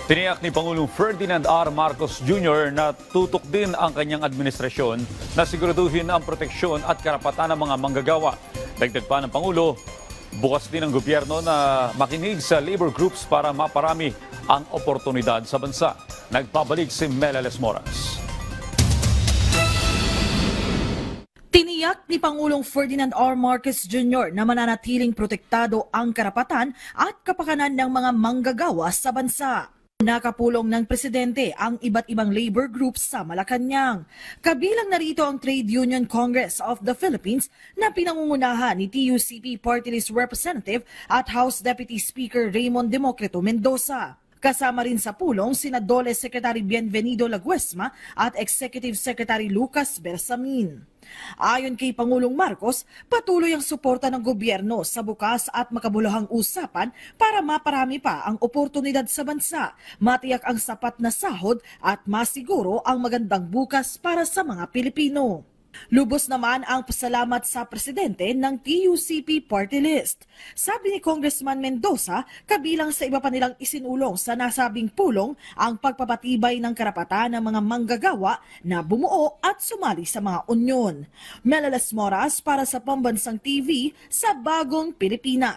Tiniyak ni Pangulong Ferdinand R. Marcos Jr. na tutok din ang kanyang administrasyon na siguraduhin ang proteksyon at karapatan ng mga manggagawa. Dagdag pa ng Pangulo, bukas din ang gobyerno na makinig sa labor groups para maparami ang oportunidad sa bansa. Nagpabalik si Melales Moras. Tiniyak ni Pangulong Ferdinand R. Marcos Jr. na mananatiling protektado ang karapatan at kapakanan ng mga manggagawa sa bansa. Nakapulong ng presidente ang iba't ibang labor groups sa Malacanang. Kabilang narito ang Trade Union Congress of the Philippines na pinangungunahan ni TUCP Party List Representative at House Deputy Speaker Raymond Democrito Mendoza. Kasama rin sa pulong sina DOLE Secretary Bienvenido Laguesma at Executive Secretary Lucas Bersamin. Ayon kay Pangulong Marcos, patuloy ang suporta ng gobyerno sa bukas at makabuluhang usapan para maparami pa ang oportunidad sa bansa, matiyak ang sapat na sahod at masiguro ang magandang bukas para sa mga Pilipino. Lubos naman ang pasalamat sa presidente ng TUCP Party List. Sabi ni Congressman Mendoza, kabilang sa iba pa nilang isinulong sa nasabing pulong ang pagpapatibay ng karapatan ng mga manggagawa na bumuo at sumali sa mga unyon. Melales Moras para sa Pambansang TV sa Bagong Pilipinas.